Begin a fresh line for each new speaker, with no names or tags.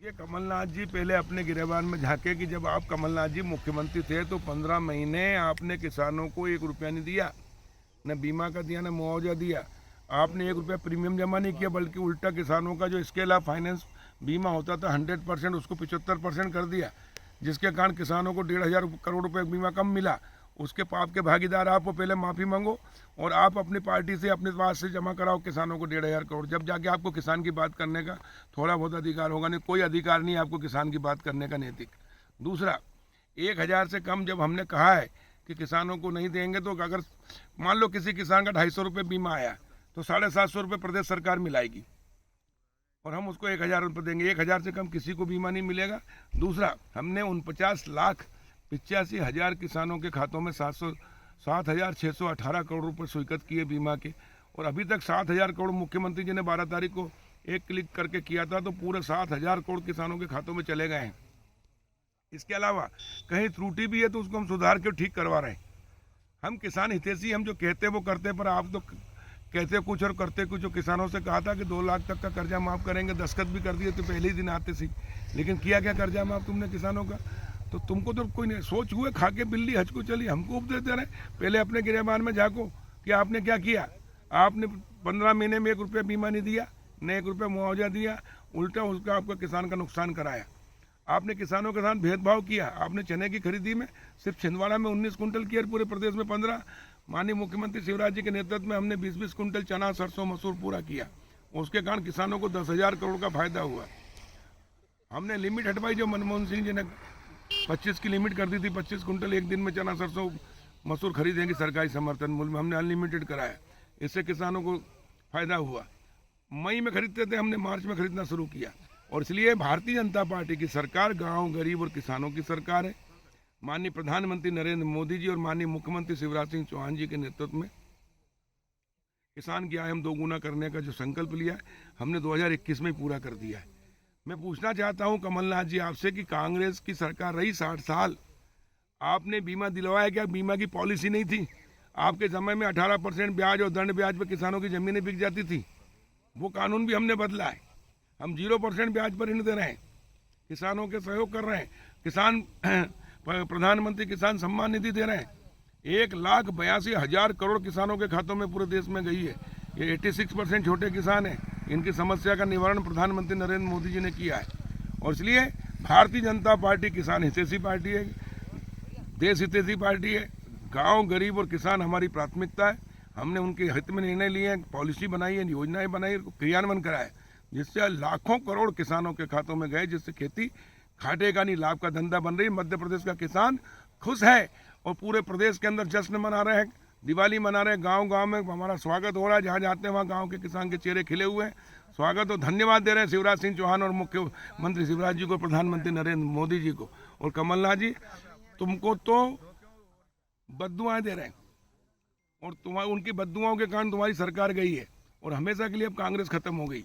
ये कमलनाथ जी पहले अपने गिरेबान में झांके कि जब आप कमलनाथ जी मुख्यमंत्री थे तो 15 महीने आपने किसानों को 1 रुपया नहीं दिया, न बीमा का दिया, न मुआवजा दिया। आपने 1 रुपया प्रीमियम जमा नहीं किया, बल्कि उल्टा किसानों का जो स्केल ऑफ फाइनेंस बीमा होता था 100% उसको 75% कर दिया, जिसके कारण किसानों को 1,500 करोड़ रुपये बीमा कम मिला। उसके पाप के भागीदार आपको पहले माफ़ी मांगो और आप अपनी पार्टी से अपने पास से जमा कराओ किसानों को 1,500 करोड़, जब जाके आपको किसान की बात करने का थोड़ा बहुत अधिकार होगा। नहीं, कोई अधिकार नहीं आपको किसान की बात करने का नैतिक। दूसरा, 1,000 से कम जब हमने कहा है कि किसानों को नहीं देंगे, तो अगर मान लो किसी किसान का 250 रुपये बीमा आया तो 750 रुपये प्रदेश सरकार मिलाएगी और हम उसको 1,000 रुपये देंगे। 1,000 से कम किसी को बीमा नहीं मिलेगा। दूसरा, हमने 49,85,000 किसानों के खातों में 7,618 करोड़ रुपए स्वीकृत किए बीमा के, और अभी तक 7,000 करोड़ मुख्यमंत्री जी ने 12 तारीख को एक क्लिक करके किया था, तो पूरे 7,000 करोड़ किसानों के खातों में चले गए हैं। इसके अलावा कहीं त्रुटि भी है तो उसको हम सुधार के ठीक करवा रहे हैं। हम किसान हितैषी, हम जो कहते हैं वो करते हैं, पर आप तो कहते कुछ और करते कुछ। जो किसानों से कहा था कि 2 लाख तक का कर्जा माफ़ करेंगे, दस्तखत भी कर दिए तो पहले ही दिन आते सी, लेकिन किया क्या कर्जा माफ़ तुमने किसानों का? तो तुमको तो कोई नहीं, सोच हुए खा के बिल्ली हज को चली। हमको उपदेश दे रहे, पहले अपने गिरेबान में झाँको कि आपने क्या किया। आपने 15 महीने में 1 रुपया बीमा नहीं दिया, न 1 रुपया मुआवजा दिया, उल्टा उसका आपका किसान का नुकसान कराया। आपने किसानों के साथ भेदभाव किया। आपने चने की खरीदी में सिर्फ छिंदवाड़ा में 19 कुंटल की और पूरे प्रदेश में 15। माननीय मुख्यमंत्री शिवराज जी के नेतृत्व में हमने 20-20 कुंटल चना, सरसों, मसूर पूरा किया। उसके कारण किसानों को 10,000 करोड़ का फायदा हुआ। हमने लिमिट हटवाई, जो मनमोहन सिंह जी ने 25 की लिमिट कर दी थी, 25 कुंटल एक दिन में चना, सरसों, मसूर खरीदेंगे सरकारी समर्थन मूल्य में, हमने अनलिमिटेड कराया। इससे किसानों को फायदा हुआ। मई में खरीदते थे, हमने मार्च में खरीदना शुरू किया। और इसलिए भारतीय जनता पार्टी की सरकार गांव, गरीब और किसानों की सरकार है। माननीय प्रधानमंत्री नरेंद्र मोदी जी और माननीय मुख्यमंत्री शिवराज सिंह चौहान जी के नेतृत्व में किसान की आय हम 2 गुना करने का जो संकल्प लिया है, हमने 2021 में पूरा कर दिया है। मैं पूछना चाहता हूं कमलनाथ जी आपसे कि कांग्रेस की सरकार रही 60 साल, आपने बीमा दिलवाया क्या? बीमा की पॉलिसी नहीं थी। आपके समय में 18% ब्याज और दंड ब्याज पर किसानों की जमीनें बिक जाती थी। वो कानून भी हमने बदला है। हम 0% ब्याज पर ऋण दे रहे हैं, किसानों के सहयोग कर रहे हैं। किसान प्रधानमंत्री किसान सम्मान निधि दे रहे हैं। 1,82,000 करोड़ किसानों के खातों में पूरे देश में गई है। ये 86% छोटे किसान हैं। इनकी समस्या का निवारण प्रधानमंत्री नरेंद्र मोदी जी ने किया है। और इसलिए भारतीय जनता पार्टी किसान हितैषी पार्टी है, देश हितैषी पार्टी है। गांव, गरीब और किसान हमारी प्राथमिकता है। हमने उनके हित में निर्णय लिए हैं, पॉलिसी बनाई है, योजनाएं बनाई, क्रियान्वयन कराए, जिससे लाखों करोड़ किसानों के खातों में गए, जिससे खेती घाटे का नहीं लाभ का धंधा बन रही। मध्य प्रदेश का किसान खुश है और पूरे प्रदेश के अंदर जश्न मना रहे हैं, दिवाली मना रहे हैं। गांव गांव में हमारा स्वागत हो रहा है, जहां जाते हैं वहां गांव के किसान के चेहरे खिले हुए हैं। स्वागत और धन्यवाद दे रहे हैं शिवराज सिंह चौहान और मुख्यमंत्री शिवराज जी को, प्रधानमंत्री नरेंद्र मोदी जी को। और कमलनाथ जी, तुमको तो बद्दुआएं दे रहे हैं और उनकी बद्दुआओं के कारण तुम्हारी सरकार गई है और हमेशा के लिए अब कांग्रेस खत्म हो गई।